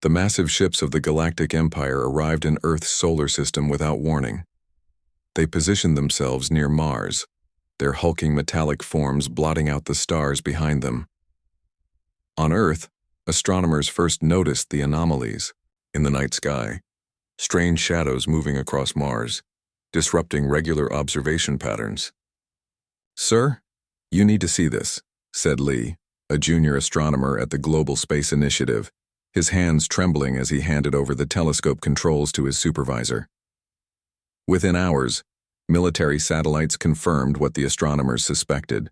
The massive ships of the Galactic Empire arrived in Earth's solar system without warning. They positioned themselves near Mars, their hulking metallic forms blotting out the stars behind them. On Earth, astronomers first noticed the anomalies in the night sky, strange shadows moving across Mars, disrupting regular observation patterns. "Sir, you need to see this," said Lee, a junior astronomer at the Global Space Initiative, his hands trembling as he handed over the telescope controls to his supervisor. Within hours, military satellites confirmed what the astronomers suspected.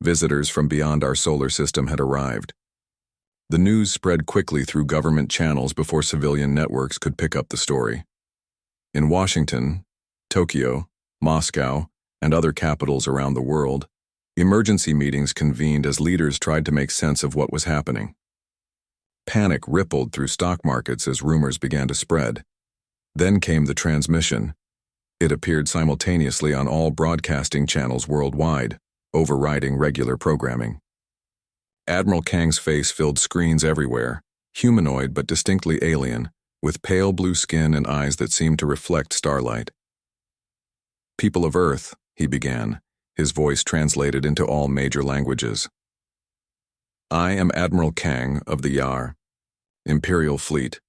Visitors from beyond our solar system had arrived. The news spread quickly through government channels before civilian networks could pick up the story. In Washington, Tokyo, Moscow, and other capitals around the world, emergency meetings convened as leaders tried to make sense of what was happening. Panic rippled through stock markets as rumors began to spread. Then came the transmission. It appeared simultaneously on all broadcasting channels worldwide, overriding regular programming. Admiral Kang's face filled screens everywhere, humanoid but distinctly alien, with pale blue skin and eyes that seemed to reflect starlight. "People of Earth," he began, his voice translated into all major languages. "I am Admiral Kang of the Yar, Imperial Fleet.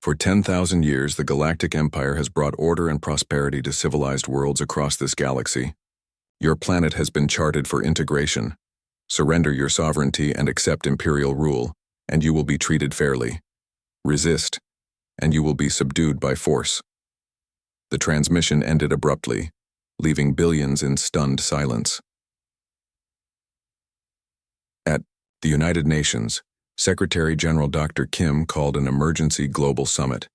For 10,000 years, the Galactic Empire has brought order and prosperity to civilized worlds across this galaxy. Your planet has been charted for integration. Surrender your sovereignty and accept Imperial rule, and you will be treated fairly. Resist, and you will be subdued by force." The transmission ended abruptly, leaving billions in stunned silence. At the United Nations, Secretary General Dr. Kim called an emergency global summit.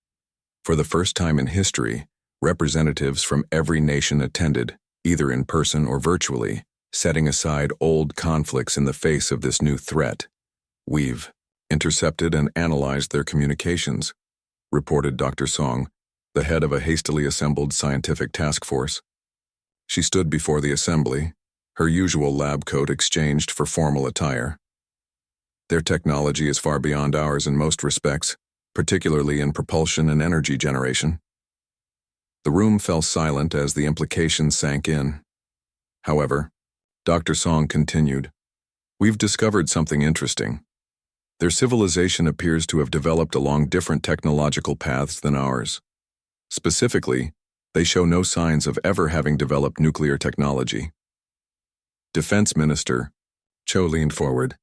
For the first time in history, representatives from every nation attended, either in person or virtually, setting aside old conflicts in the face of this new threat. "We've intercepted and analyzed their communications," reported Dr. Song, the head of a hastily assembled scientific task force. She stood before the assembly, her usual lab coat exchanged for formal attire. "Their technology is far beyond ours in most respects, particularly in propulsion and energy generation." The room fell silent as the implications sank in. However, Dr. Song continued, "We've discovered something interesting. Their civilization appears to have developed along different technological paths than ours. Specifically, they show no signs of ever having developed nuclear technology." Defense Minister Cho leaned forward.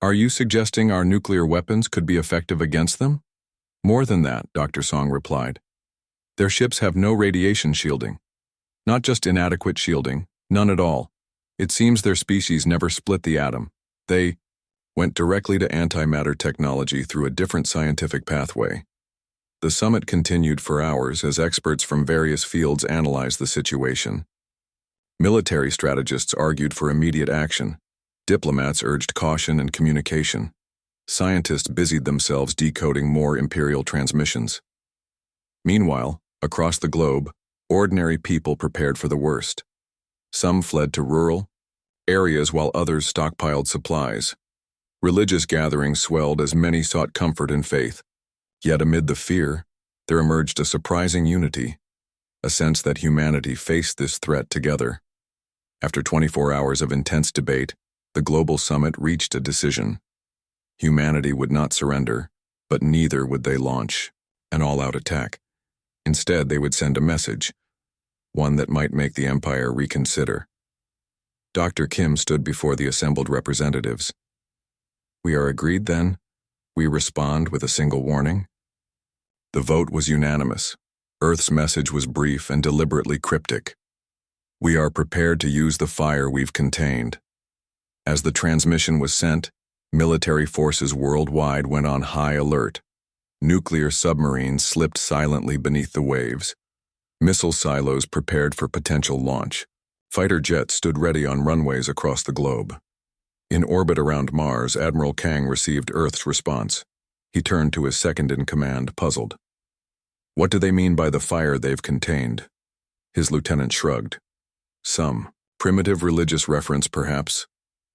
"Are you suggesting our nuclear weapons could be effective against them?" "More than that," Dr. Song replied. "Their ships have no radiation shielding. Not just inadequate shielding, none at all. It seems their species never split the atom. They went directly to antimatter technology through a different scientific pathway." The summit continued for hours as experts from various fields analyzed the situation. Military strategists argued for immediate action. Diplomats urged caution and communication. Scientists busied themselves decoding more Imperial transmissions. Meanwhile, across the globe, ordinary people prepared for the worst. Some fled to rural areas while others stockpiled supplies. Religious gatherings swelled as many sought comfort and faith. Yet amid the fear, there emerged a surprising unity, a sense that humanity faced this threat together. After 24 hours of intense debate, the global summit reached a decision. Humanity would not surrender, but neither would they launch an all-out attack. Instead, they would send a message, one that might make the Empire reconsider. Dr. Kim stood before the assembled representatives. "We are agreed, then? We respond with a single warning?" The vote was unanimous. Earth's message was brief and deliberately cryptic. "We are prepared to use the fire we've contained." As the transmission was sent, military forces worldwide went on high alert. Nuclear submarines slipped silently beneath the waves. Missile silos prepared for potential launch. Fighter jets stood ready on runways across the globe. In orbit around Mars, Admiral Kang received Earth's response. He turned to his second-in-command, puzzled. "What do they mean by the fire they've contained?" His lieutenant shrugged. "Some primitive religious reference, perhaps.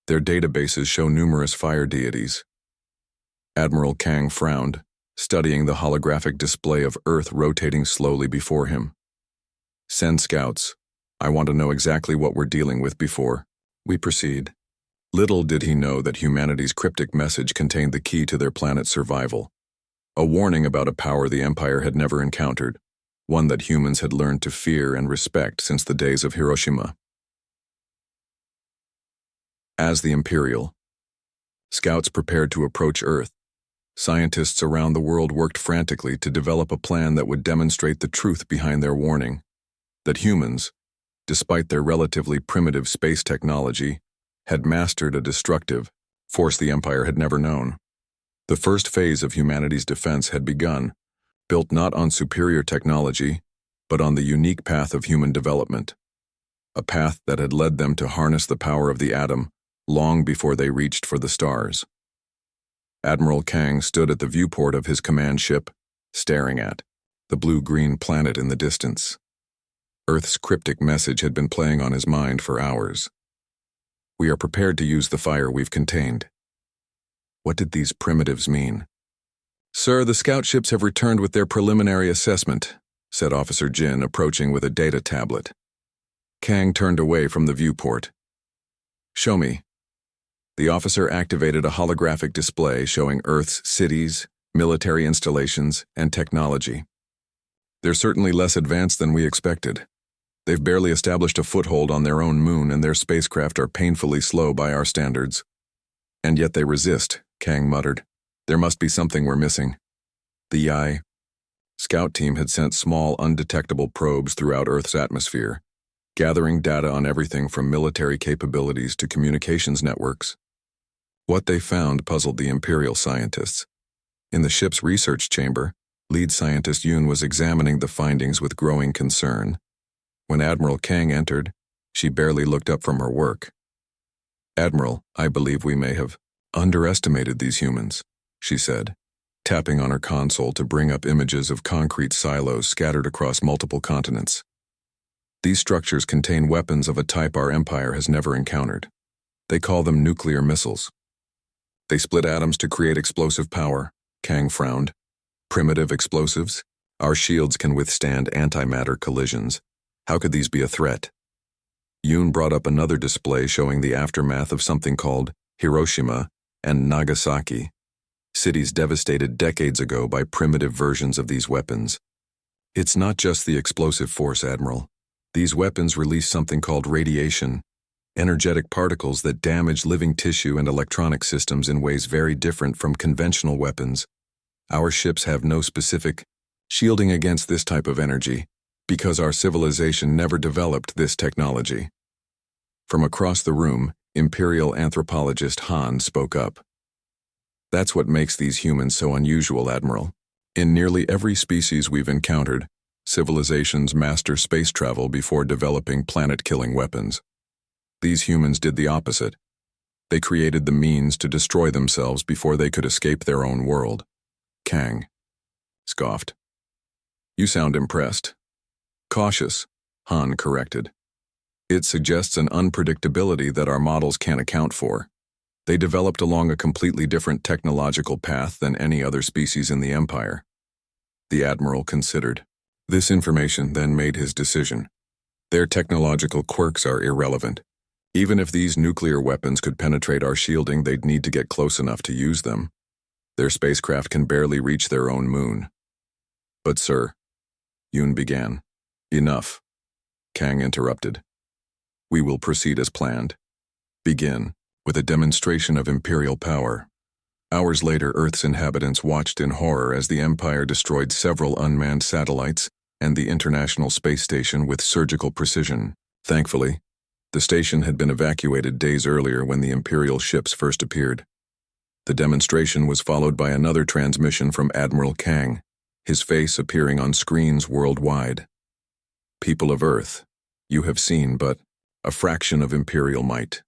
Their databases show numerous fire deities." Admiral Kang frowned. studying the holographic display of Earth rotating slowly before him. "Send scouts. I want to know exactly what we're dealing with before we proceed." Little did he know that humanity's cryptic message contained the key to their planet's survival. A warning about a power the Empire had never encountered, one that humans had learned to fear and respect since the days of Hiroshima. As the Imperial scouts prepared to approach Earth, scientists around the world worked frantically to develop a plan that would demonstrate the truth behind their warning, that humans, despite their relatively primitive space technology, had mastered a destructive force the Empire had never known. The first phase of humanity's defense had begun, built not on superior technology, but on the unique path of human development, a path that had led them to harness the power of the atom long before they reached for the stars. Admiral Kang stood at the viewport of his command ship, staring at the blue-green planet in the distance. Earth's cryptic message had been playing on his mind for hours. "We are prepared to use the fire we've contained." What did these primitives mean? "Sir, the scout ships have returned with their preliminary assessment," said Officer Jin, approaching with a data tablet. Kang turned away from the viewport. "Show me." The officer activated a holographic display showing Earth's cities, military installations, and technology. "They're certainly less advanced than we expected. They've barely established a foothold on their own moon, and their spacecraft are painfully slow by our standards. And yet they resist," Kang muttered. "There must be something we're missing." The YI scout team had sent small, undetectable probes throughout Earth's atmosphere, gathering data on everything from military capabilities to communications networks. What they found puzzled the Imperial scientists. In the ship's research chamber, lead scientist Yoon was examining the findings with growing concern. When Admiral Kang entered, she barely looked up from her work. "Admiral, I believe we may have underestimated these humans," she said, tapping on her console to bring up images of concrete silos scattered across multiple continents. "These structures contain weapons of a type our Empire has never encountered. They call them nuclear missiles. They split atoms to create explosive power," Kang frowned. "Primitive explosives? Our shields can withstand antimatter collisions. How could these be a threat?" Yoon brought up another display showing the aftermath of something called Hiroshima and Nagasaki, cities devastated decades ago by primitive versions of these weapons. "It's not just the explosive force, Admiral. These weapons release something called radiation, energetic particles that damage living tissue and electronic systems in ways very different from conventional weapons. Our ships have no specific shielding against this type of energy, because our civilization never developed this technology." From across the room, Imperial anthropologist Han spoke up. "That's what makes these humans so unusual, Admiral. In nearly every species we've encountered, civilizations master space travel before developing planet-killing weapons. These humans did the opposite. They created the means to destroy themselves before they could escape their own world." Kang scoffed. "You sound impressed." "Cautious," Han corrected. "It suggests an unpredictability that our models can't account for. They developed along a completely different technological path than any other species in the Empire." The Admiral considered. This information then made his decision. Their technological quirks are irrelevant. Even if these nuclear weapons could penetrate our shielding, they'd need to get close enough to use them. Their spacecraft can barely reach their own moon. "But sir," Yoon began. "Enough," Kang interrupted. "We will proceed as planned. Begin with a demonstration of Imperial power." Hours later, Earth's inhabitants watched in horror as the Empire destroyed several unmanned satellites and the International Space Station with surgical precision. Thankfully, the station had been evacuated days earlier when the Imperial ships first appeared. The demonstration was followed by another transmission from Admiral Kang, his face appearing on screens worldwide. "People of Earth, you have seen but a fraction of Imperial might.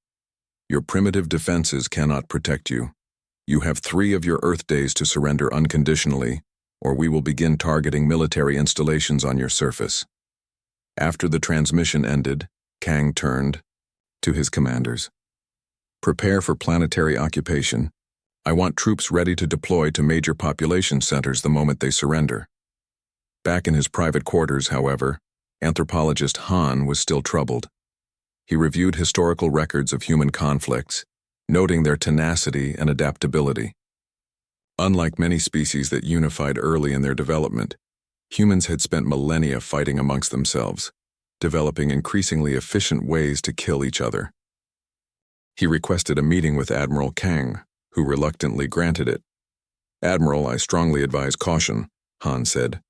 Your primitive defenses cannot protect you. You have 3 of your Earth days to surrender unconditionally, or we will begin targeting military installations on your surface." After the transmission ended, Kang turned to his commanders. "Prepare for planetary occupation. I want troops ready to deploy to major population centers the moment they surrender. Back in his private quarters, however, anthropologist Han was still troubled. He reviewed historical records of human conflicts, noting their tenacity and adaptability. Unlike many species that unified early in their development, humans had spent millennia fighting amongst themselves, developing increasingly efficient ways to kill each other. He requested a meeting with Admiral Kang, who reluctantly granted it. "Admiral, I strongly advise caution," Han said.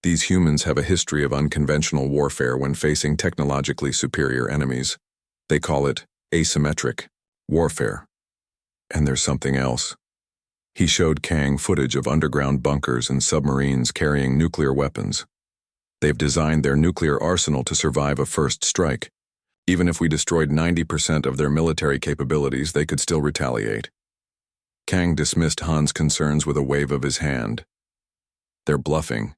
"These humans have a history of unconventional warfare when facing technologically superior enemies. They call it asymmetric warfare. And there's something else." He showed Kang footage of underground bunkers and submarines carrying nuclear weapons. "They've designed their nuclear arsenal to survive a first strike. Even if we destroyed 90% of their military capabilities, they could still retaliate." Kang dismissed Han's concerns with a wave of his hand. "They're bluffing.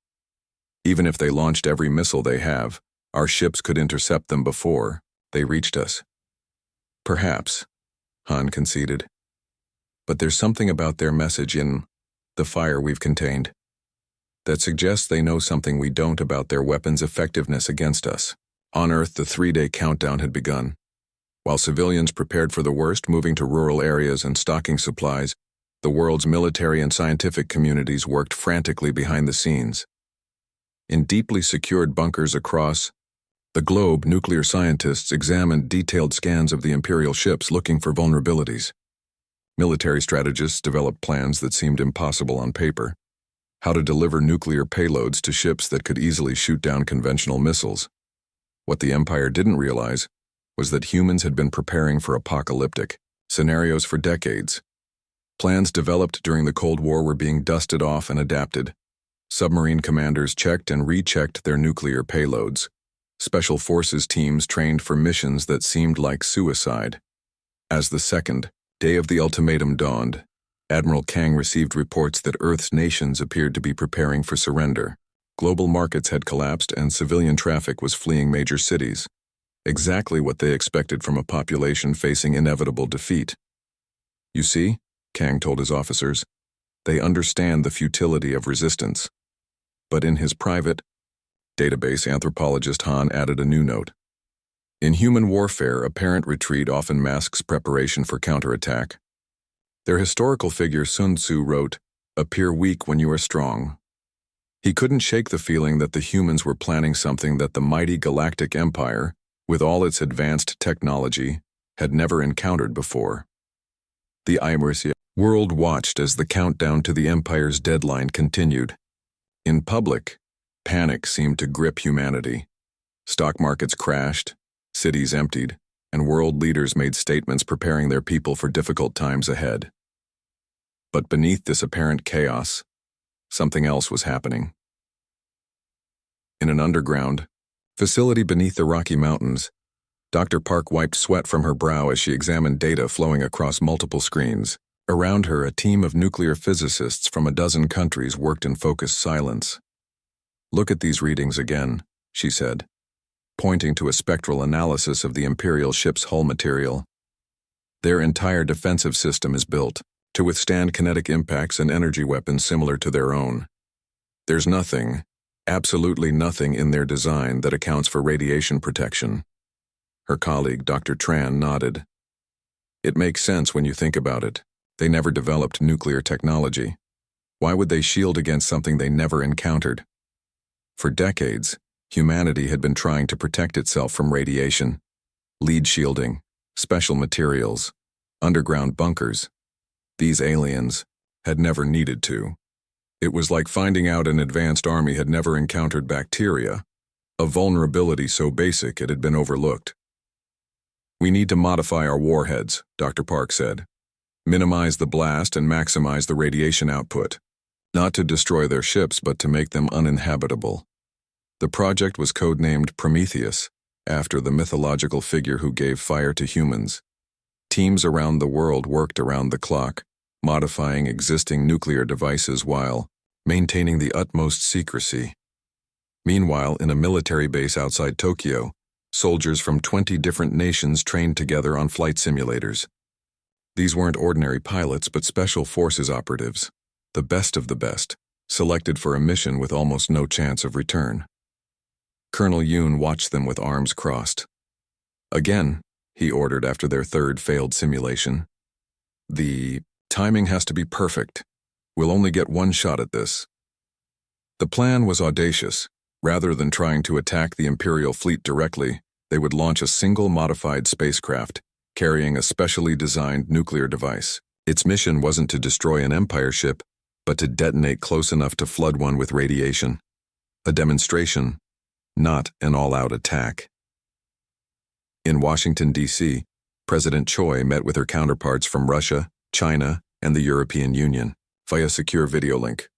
Even if they launched every missile they have, our ships could intercept them before they reached us." "Perhaps," Han conceded. "But there's something about their message in the fire we've contained that suggests they know something we don't about their weapons' effectiveness against us." On Earth, the 3-day countdown had begun. While civilians prepared for the worst, moving to rural areas and stocking supplies, the world's military and scientific communities worked frantically behind the scenes. In deeply secured bunkers across the globe, nuclear scientists examined detailed scans of the Imperial ships looking for vulnerabilities. Military strategists developed plans that seemed impossible on paper: how to deliver nuclear payloads to ships that could easily shoot down conventional missiles. What the Empire didn't realize was that humans had been preparing for apocalyptic scenarios for decades. Plans developed during the Cold War were being dusted off and adapted. Submarine commanders checked and rechecked their nuclear payloads. Special forces teams trained for missions that seemed like suicide. As the second day of the ultimatum dawned, Admiral Kang received reports that Earth's nations appeared to be preparing for surrender. Global markets had collapsed and civilian traffic was fleeing major cities. Exactly what they expected from a population facing inevitable defeat. "You see," Kang told his officers, "they understand the futility of resistance." But in his private database, anthropologist Han added a new note. "In human warfare, apparent retreat often masks preparation for counterattack. Their historical figure Sun Tzu wrote, 'Appear weak when you are strong.'" He couldn't shake the feeling that the humans were planning something that the mighty Galactic Empire, with all its advanced technology, had never encountered before. The Immersia world watched as the countdown to the Empire's deadline continued. In public, panic seemed to grip humanity. Stock markets crashed, cities emptied, and world leaders made statements preparing their people for difficult times ahead. But beneath this apparent chaos, something else was happening. In an underground facility beneath the Rocky Mountains, Dr. Park wiped sweat from her brow as she examined data flowing across multiple screens. Around her, a team of nuclear physicists from a dozen countries worked in focused silence. "Look at these readings again," she said, pointing to a spectral analysis of the Imperial ship's hull material. "Their entire defensive system is built to withstand kinetic impacts and energy weapons similar to their own. There's nothing, absolutely nothing in their design that accounts for radiation protection." Her colleague, Dr. Tran, nodded. "It makes sense when you think about it. They never developed nuclear technology. Why would they shield against something they never encountered?" For decades, humanity had been trying to protect itself from radiation. Lead shielding, special materials, underground bunkers. These aliens had never needed to. It was like finding out an advanced army had never encountered bacteria, a vulnerability so basic it had been overlooked. "We need to modify our warheads," Dr. Park said. "Minimize the blast and maximize the radiation output. Not to destroy their ships, but to make them uninhabitable." The project was codenamed Prometheus, after the mythological figure who gave fire to humans. Teams around the world worked around the clock, modifying existing nuclear devices while maintaining the utmost secrecy. Meanwhile, in a military base outside Tokyo, soldiers from 20 different nations trained together on flight simulators. These weren't ordinary pilots but special forces operatives, the best of the best, selected for a mission with almost no chance of return. Colonel Yoon watched them with arms crossed. "Again," he ordered after their third failed simulation. "The timing has to be perfect. We'll only get one shot at this." The plan was audacious. Rather than trying to attack the Imperial fleet directly, they would launch a single modified spacecraft, carrying a specially designed nuclear device. Its mission wasn't to destroy an Empire ship, but to detonate close enough to flood one with radiation. A demonstration, not an all-out attack. In Washington, D.C., President Choi met with her counterparts from Russia, China, and the European Union via secure video link.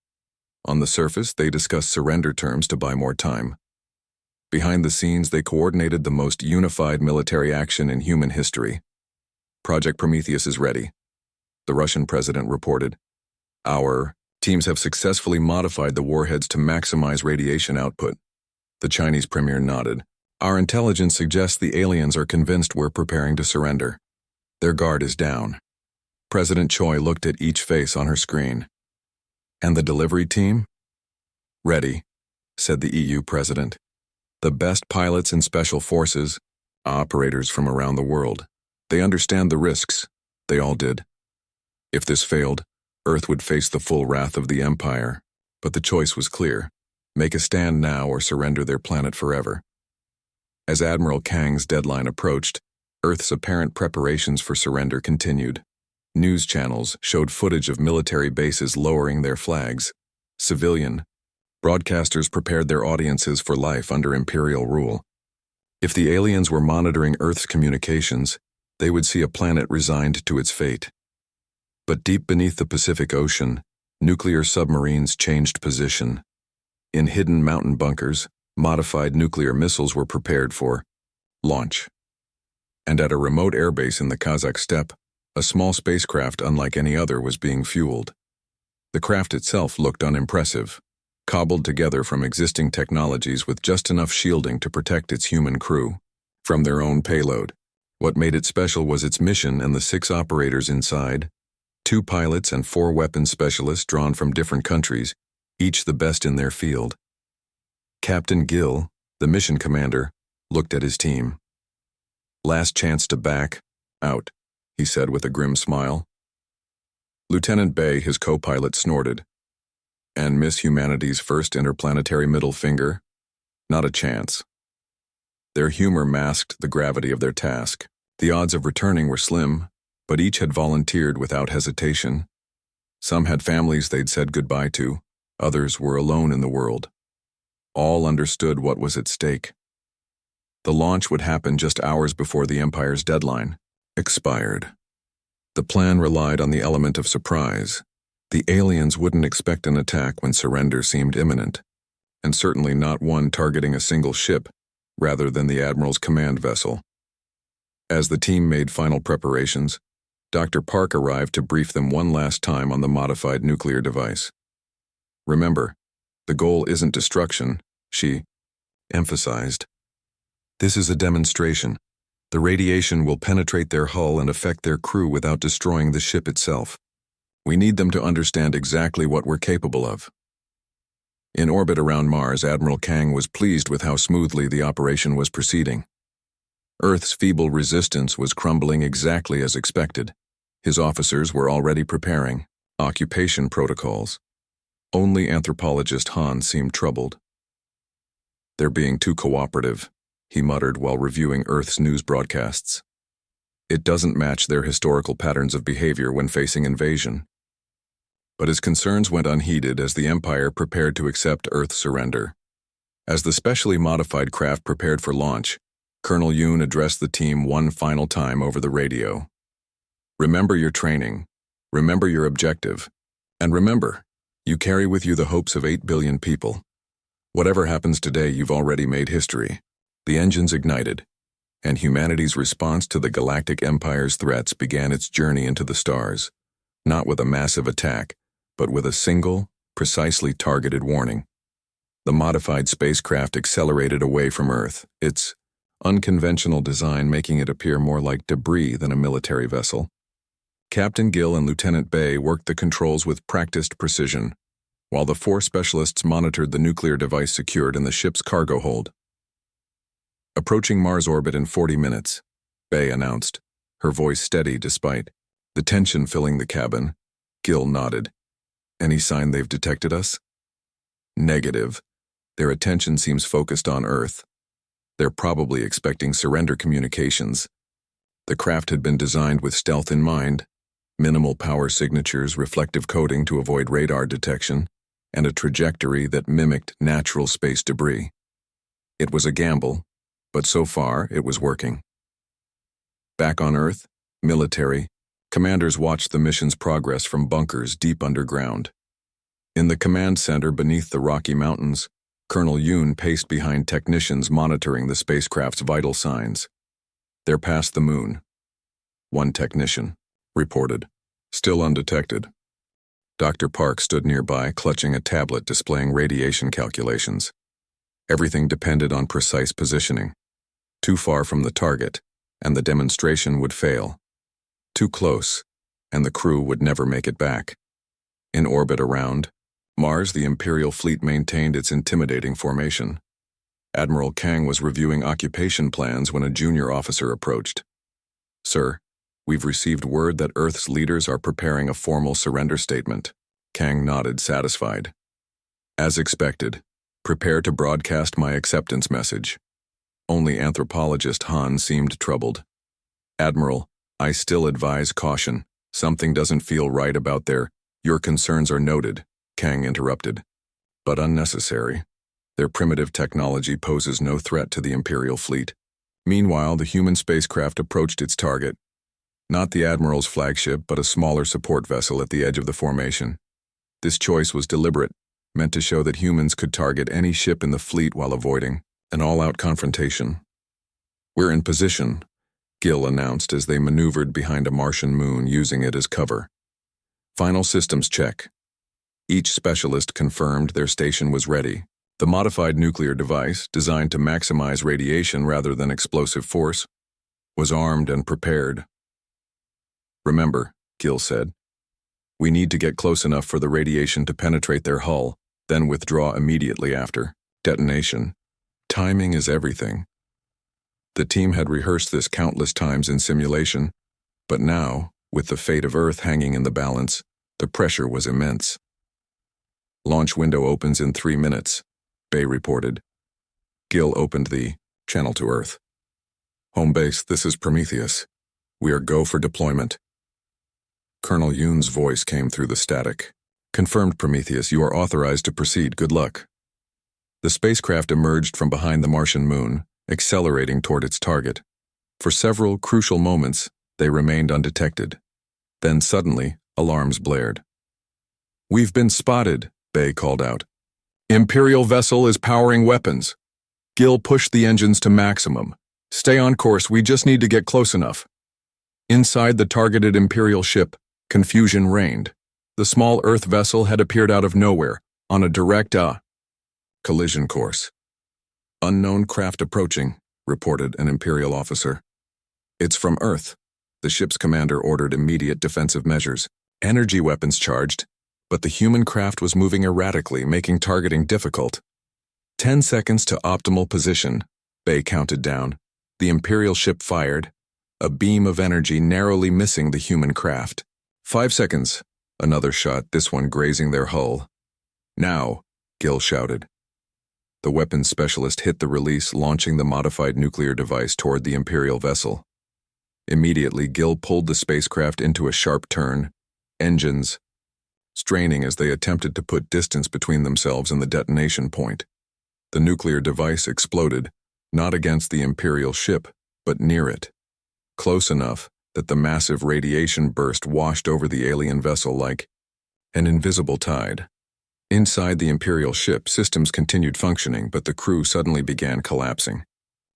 On the surface, they discussed surrender terms to buy more time. Behind the scenes, they coordinated the most unified military action in human history. "Project Prometheus is ready," the Russian president reported. "Our teams have successfully modified the warheads to maximize radiation output." The Chinese premier nodded. "Our intelligence suggests the aliens are convinced we're preparing to surrender. Their guard is down." President Choi looked at each face on her screen. "And the delivery team?" "Ready," said the EU president. "The best pilots and special forces, operators from around the world. They understand the risks. They all did. If this failed, Earth would face the full wrath of the Empire. But the choice was clear. Make a stand now or surrender their planet forever." As Admiral Kang's deadline approached, Earth's apparent preparations for surrender continued. News channels showed footage of military bases lowering their flags. Civilian broadcasters prepared their audiences for life under Imperial rule. If the aliens were monitoring Earth's communications, they would see a planet resigned to its fate. But deep beneath the Pacific Ocean, nuclear submarines changed position. In hidden mountain bunkers, modified nuclear missiles were prepared for launch. And at a remote airbase in the Kazakh steppe, a small spacecraft unlike any other was being fueled. The craft itself looked unimpressive, cobbled together from existing technologies with just enough shielding to protect its human crew from their own payload. What made it special was its mission and the 6 operators inside, 2 pilots and 4 weapons specialists drawn from different countries, each the best in their field. Captain Gill, the mission commander, looked at his team. "Last chance to back out," he said with a grim smile. Lieutenant Bay, his co-pilot, snorted. "And Miss Humanity's first interplanetary middle finger? Not a chance." Their humor masked the gravity of their task. The odds of returning were slim, but each had volunteered without hesitation. Some had families they'd said goodbye to, others were alone in the world. All understood what was at stake. The launch would happen just hours before the Empire's deadline expired. The plan relied on the element of surprise. The aliens wouldn't expect an attack when surrender seemed imminent, and certainly not one targeting a single ship, rather than the Admiral's command vessel. As the team made final preparations, Dr. Park arrived to brief them one last time on the modified nuclear device. "Remember, the goal isn't destruction," she emphasized. "This is a demonstration. The radiation will penetrate their hull and affect their crew without destroying the ship itself. We need them to understand exactly what we're capable of." In orbit around Mars, Admiral Kang was pleased with how smoothly the operation was proceeding. Earth's feeble resistance was crumbling exactly as expected. His officers were already preparing occupation protocols. Only anthropologist Han seemed troubled. "They're being too cooperative," he muttered while reviewing Earth's news broadcasts. "It doesn't match their historical patterns of behavior when facing invasion." But his concerns went unheeded as the Empire prepared to accept Earth's surrender. As the specially modified craft prepared for launch, Colonel Yoon addressed the team one final time over the radio. "Remember your training, remember your objective, and remember, you carry with you the hopes of 8 billion people. Whatever happens today, you've already made history." The engines ignited, and humanity's response to the Galactic Empire's threats began its journey into the stars, not with a massive attack, but with a single, precisely targeted warning. The modified spacecraft accelerated away from Earth, its unconventional design making it appear more like debris than a military vessel. Captain Gill and Lieutenant Bay worked the controls with practiced precision, while the 4 specialists monitored the nuclear device secured in the ship's cargo hold. Approaching Mars orbit in 40 minutes, Bay announced, her voice steady despite the tension filling the cabin. Gill nodded. Any sign they've detected us? Negative. Their attention seems focused on Earth. They're probably expecting surrender communications. The craft had been designed with stealth in mind, minimal power signatures, reflective coating to avoid radar detection, and a trajectory that mimicked natural space debris. It was a gamble, but so far it was working. Back on Earth, military, commanders watched the mission's progress from bunkers deep underground. In the command center beneath the Rocky Mountains, Colonel Yoon paced behind technicians monitoring the spacecraft's vital signs. They're past the moon. One technician reported, still undetected. Dr. Park stood nearby, clutching a tablet displaying radiation calculations. Everything depended on precise positioning. Too far from the target, and the demonstration would fail. Too close, and the crew would never make it back. In orbit around Mars, the Imperial fleet maintained its intimidating formation. Admiral Kang was reviewing occupation plans when a junior officer approached. "Sir, we've received word that Earth's leaders are preparing a formal surrender statement." Kang nodded, satisfied. "As expected, prepare to broadcast my acceptance message." Only anthropologist Han seemed troubled. "Admiral, I still advise caution. Something doesn't feel right about their— Your concerns are noted," Kang interrupted. "But unnecessary. Their primitive technology poses no threat to the Imperial fleet." Meanwhile, the human spacecraft approached its target. Not the Admiral's flagship, but a smaller support vessel at the edge of the formation. This choice was deliberate, meant to show that humans could target any ship in the fleet while avoiding an all-out confrontation. "We're in position," Gill announced as they maneuvered behind a Martian moon, using it as cover. "Final systems check." Each specialist confirmed their station was ready. The modified nuclear device, designed to maximize radiation rather than explosive force, was armed and prepared. "Remember," Gill said, "we need to get close enough for the radiation to penetrate their hull, then withdraw immediately after detonation. Timing is everything." The team had rehearsed this countless times in simulation, but now, with the fate of Earth hanging in the balance, the pressure was immense. "Launch window opens in 3 minutes," Bay reported. Gill opened the channel to Earth. "Home base, this is Prometheus. We are go for deployment." Colonel Yoon's voice came through the static. "Confirmed, Prometheus, you are authorized to proceed. Good luck." The spacecraft emerged from behind the Martian moon, accelerating toward its target. For several crucial moments, they remained undetected. Then suddenly, alarms blared. "We've been spotted," Bay called out. "Imperial vessel is powering weapons." Gill pushed the engines to maximum. "Stay on course, we just need to get close enough." Inside the targeted Imperial ship, confusion reigned. The small Earth vessel had appeared out of nowhere, on a direct collision course. "Unknown craft approaching," reported an Imperial officer. "It's from Earth." The ship's commander ordered immediate defensive measures. Energy weapons charged, but the human craft was moving erratically, making targeting difficult. 10 seconds to optimal position, Bay counted down. The Imperial ship fired, a beam of energy narrowly missing the human craft. 5 seconds, another shot, this one grazing their hull. "Now," Gill shouted. The weapons specialist hit the release, launching the modified nuclear device toward the Imperial vessel. Immediately, Gill pulled the spacecraft into a sharp turn, engines straining as they attempted to put distance between themselves and the detonation point. The nuclear device exploded, not against the Imperial ship, but near it, close enough that the massive radiation burst washed over the alien vessel like an invisible tide. Inside the Imperial ship, systems continued functioning, but the crew suddenly began collapsing.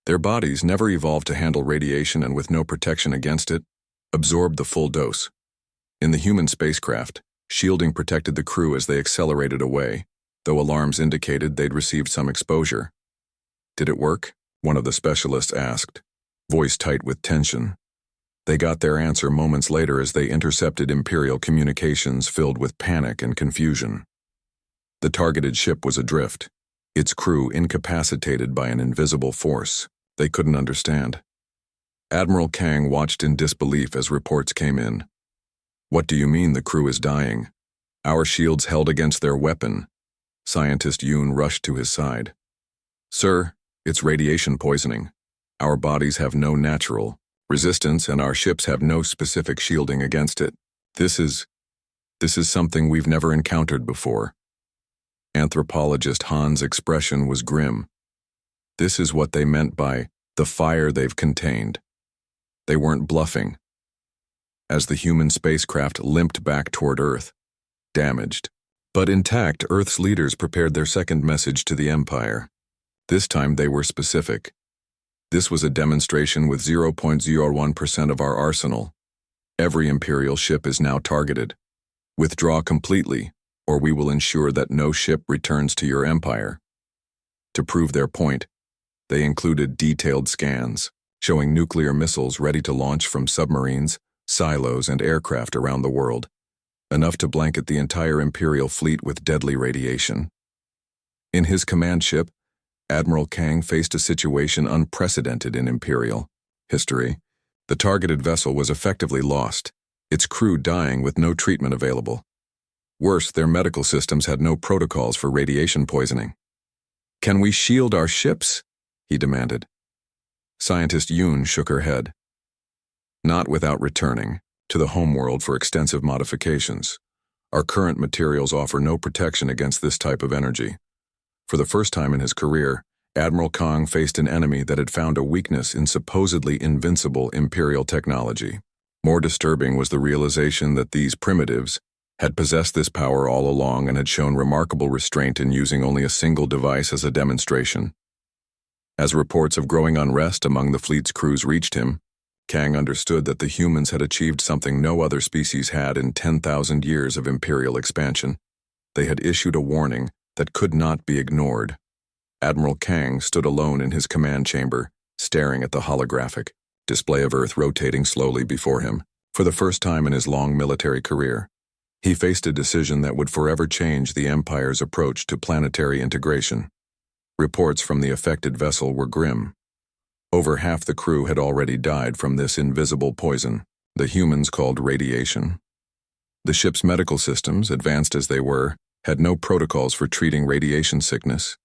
Their bodies, never evolved to handle radiation and with no protection against it, absorbed the full dose. In the human spacecraft, shielding protected the crew as they accelerated away, though alarms indicated they'd received some exposure. "Did it work?" one of the specialists asked, voice tight with tension. They got their answer moments later as they intercepted Imperial communications filled with panic and confusion. The targeted ship was adrift, its crew incapacitated by an invisible force they couldn't understand. Admiral Kang watched in disbelief as reports came in. "What do you mean the crew is dying? Our shields held against their weapon." Scientist Yoon rushed to his side. "Sir, it's radiation poisoning. Our bodies have no natural resistance and our ships have no specific shielding against it. This is something we've never encountered before." Anthropologist Han's expression was grim. This is what they meant by the fire they've contained. They weren't bluffing. As the human spacecraft limped back toward Earth, damaged, but intact, Earth's leaders prepared their second message to the Empire. This time they were specific. This was a demonstration with 0.01% of our arsenal. Every Imperial ship is now targeted. Withdraw completely, or we will ensure that no ship returns to your empire. To prove their point, they included detailed scans, showing nuclear missiles ready to launch from submarines, silos, and aircraft around the world, enough to blanket the entire Imperial fleet with deadly radiation. In his command ship, Admiral Kang faced a situation unprecedented in Imperial history. The targeted vessel was effectively lost, its crew dying with no treatment available. Worse, their medical systems had no protocols for radiation poisoning. "Can we shield our ships?" he demanded. Scientist Yoon shook her head. "Not without returning to the homeworld for extensive modifications. Our current materials offer no protection against this type of energy." For the first time in his career, Admiral Kang faced an enemy that had found a weakness in supposedly invincible Imperial technology. More disturbing was the realization that these primitives had possessed this power all along and had shown remarkable restraint in using only a single device as a demonstration. As reports of growing unrest among the fleet's crews reached him, Kang understood that the humans had achieved something no other species had in 10,000 years of Imperial expansion. They had issued a warning that could not be ignored. Admiral Kang stood alone in his command chamber, staring at the holographic display of Earth rotating slowly before him. For the first time in his long military career, he faced a decision that would forever change the Empire's approach to planetary integration. Reports from the affected vessel were grim. Over half the crew had already died from this invisible poison, the humans called radiation. The ship's medical systems, advanced as they were, had no protocols for treating radiation sickness.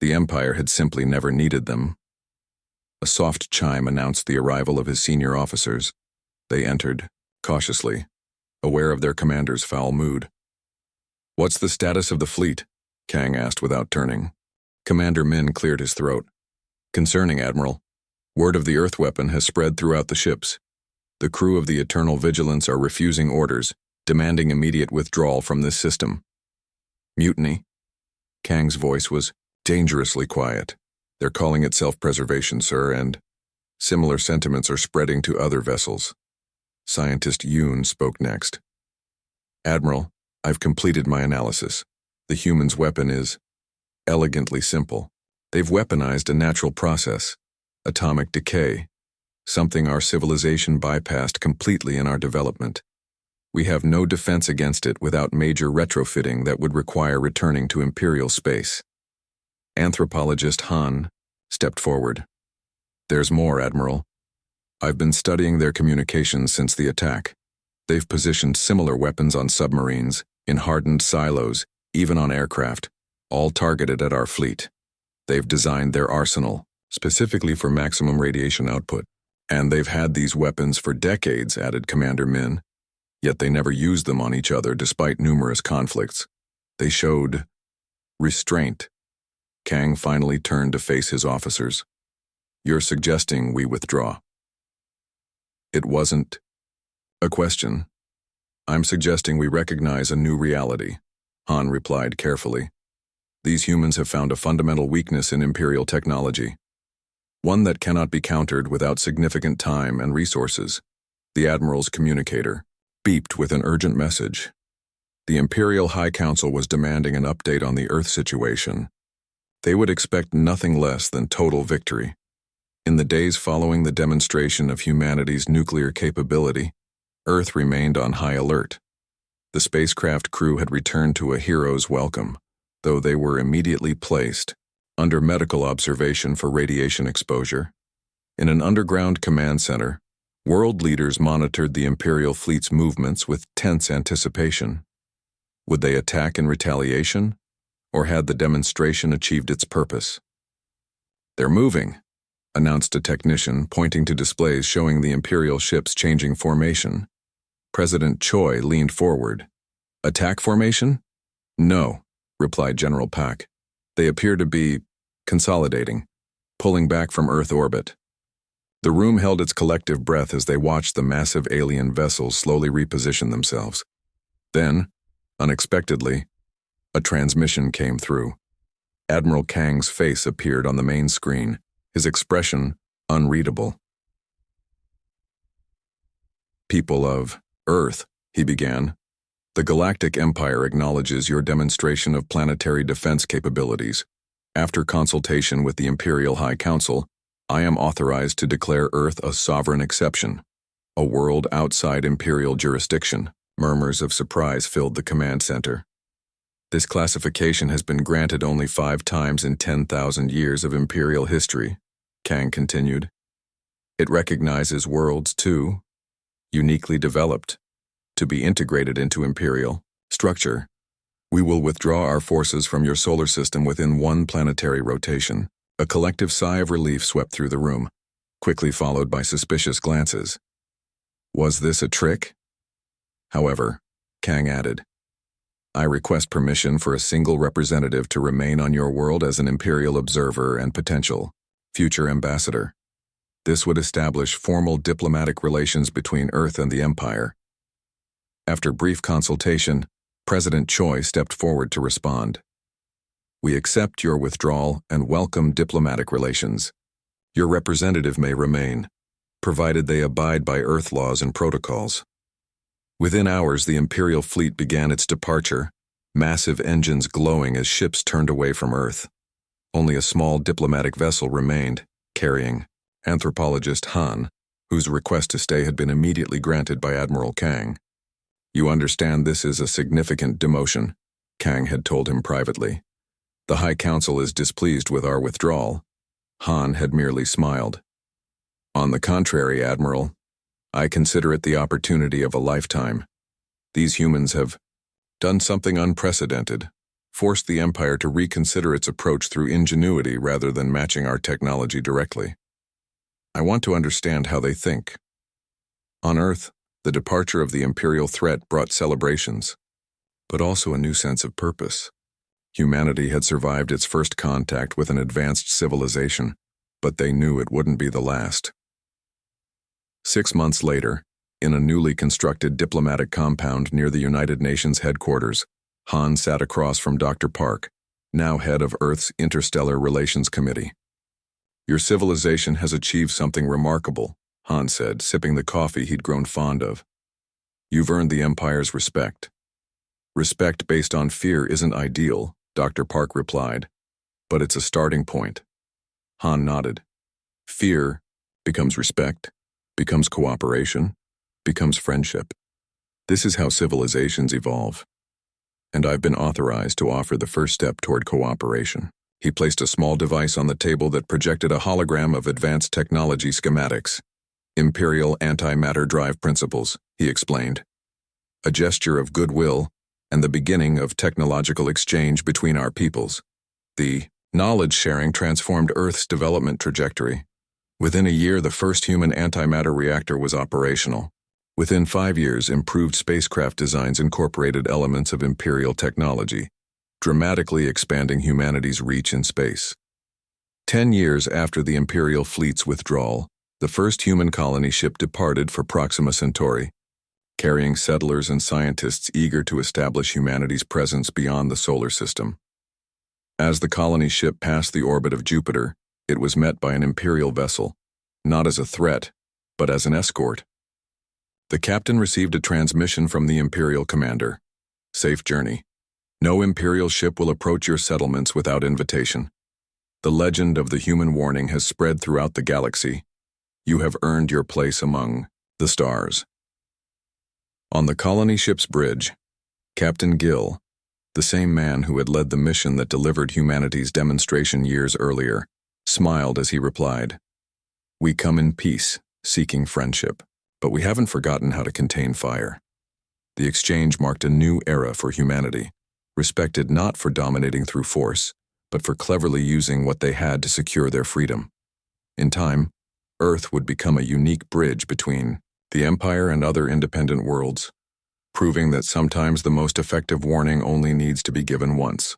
The Empire had simply never needed them. A soft chime announced the arrival of his senior officers. They entered, cautiously, aware of their commander's foul mood. "What's the status of the fleet?" Kang asked without turning. Commander Min cleared his throat. "Concerning, Admiral, word of the Earth weapon has spread throughout the ships. The crew of the Eternal Vigilance are refusing orders, demanding immediate withdrawal from this system." "Mutiny?" Kang's voice was dangerously quiet. "They're calling it self-preservation, sir, and similar sentiments are spreading to other vessels." Scientist Yoon spoke next. "Admiral, I've completed my analysis. The humans' weapon is elegantly simple. They've weaponized a natural process, atomic decay, something our civilization bypassed completely in our development. We have no defense against it without major retrofitting that would require returning to Imperial space." Anthropologist Han stepped forward. "There's more, Admiral. I've been studying their communications since the attack. They've positioned similar weapons on submarines, in hardened silos, even on aircraft, all targeted at our fleet. They've designed their arsenal, specifically for maximum radiation output. And they've had these weapons for decades," added Commander Min. "Yet they never used them on each other despite numerous conflicts. They showed restraint." Kang finally turned to face his officers. "You're suggesting we withdraw?" "It wasn't a question. I'm suggesting we recognize a new reality," Han replied carefully. "These humans have found a fundamental weakness in Imperial technology, one that cannot be countered without significant time and resources." The Admiral's communicator beeped with an urgent message. The Imperial High Council was demanding an update on the Earth situation. They would expect nothing less than total victory. In the days following the demonstration of humanity's nuclear capability, Earth remained on high alert. The spacecraft crew had returned to a hero's welcome, though they were immediately placed under medical observation for radiation exposure. In an underground command center, world leaders monitored the Imperial fleet's movements with tense anticipation. Would they attack in retaliation, or had the demonstration achieved its purpose? "They're moving," announced a technician, pointing to displays showing the Imperial ships changing formation. President Choi leaned forward. "Attack formation?" "No," replied General Pak. "They appear to be consolidating, pulling back from Earth orbit." The room held its collective breath as they watched the massive alien vessels slowly reposition themselves. Then, unexpectedly, a transmission came through. Admiral Kang's face appeared on the main screen, his expression unreadable. "People of Earth," he began, "the Galactic Empire acknowledges your demonstration of planetary defense capabilities. After consultation with the Imperial High Council, I am authorized to declare Earth a sovereign exception, a world outside Imperial jurisdiction." Murmurs of surprise filled the command center. "This classification has been granted only 5 times in 10,000 years of Imperial history," Kang continued. "It recognizes worlds, too, uniquely developed, to be integrated into Imperial structure. We will withdraw our forces from your solar system within 1 planetary rotation." A collective sigh of relief swept through the room, quickly followed by suspicious glances. Was this a trick? However, Kang added, "I request permission for a single representative to remain on your world as an Imperial observer and potential future ambassador. This would establish formal diplomatic relations between Earth and the Empire." After brief consultation, President Choi stepped forward to respond. "We accept your withdrawal and welcome diplomatic relations. Your representative may remain, provided they abide by Earth laws and protocols." Within hours, the Imperial fleet began its departure, massive engines glowing as ships turned away from Earth. Only a small diplomatic vessel remained, carrying anthropologist Han, whose request to stay had been immediately granted by Admiral Kang. "You understand this is a significant demotion," Kang had told him privately. "The High Council is displeased with our withdrawal." Han had merely smiled. "On the contrary, Admiral, I consider it the opportunity of a lifetime. These humans have done something unprecedented, forced the Empire to reconsider its approach through ingenuity rather than matching our technology directly. I want to understand how they think." On Earth, the departure of the Imperial threat brought celebrations, but also a new sense of purpose. Humanity had survived its first contact with an advanced civilization, but they knew it wouldn't be the last. 6 months later, in a newly constructed diplomatic compound near the United Nations headquarters, Han sat across from Dr. Park, now head of Earth's Interstellar Relations Committee. "Your civilization has achieved something remarkable," Han said, sipping the coffee he'd grown fond of. "You've earned the Empire's respect." "Respect based on fear isn't ideal," Dr. Park replied, "but it's a starting point." Han nodded. "Fear becomes respect, becomes cooperation, becomes friendship. This is how civilizations evolve. And I've been authorized to offer the first step toward cooperation." He placed a small device on the table that projected a hologram of advanced technology schematics. "Imperial antimatter drive principles," he explained. "A gesture of goodwill and the beginning of technological exchange between our peoples." The knowledge sharing transformed Earth's development trajectory. Within a year, the first human antimatter reactor was operational. Within 5 years, improved spacecraft designs incorporated elements of Imperial technology, dramatically expanding humanity's reach in space. 10 years after the Imperial fleet's withdrawal, the first human colony ship departed for Proxima Centauri, carrying settlers and scientists eager to establish humanity's presence beyond the solar system. As the colony ship passed the orbit of Jupiter, it was met by an Imperial vessel, not as a threat, but as an escort. The captain received a transmission from the Imperial commander. "Safe journey. No Imperial ship will approach your settlements without invitation." The legend of the human warning has spread throughout the galaxy. You have earned your place among the stars. On the colony ship's bridge, Captain Gill, the same man who had led the mission that delivered humanity's demonstration years earlier, smiled as he replied, "We come in peace, seeking friendship, but we haven't forgotten how to contain fire." The exchange marked a new era for humanity, respected not for dominating through force, but for cleverly using what they had to secure their freedom. In time, Earth would become a unique bridge between the Empire and other independent worlds, proving that sometimes the most effective warning only needs to be given once.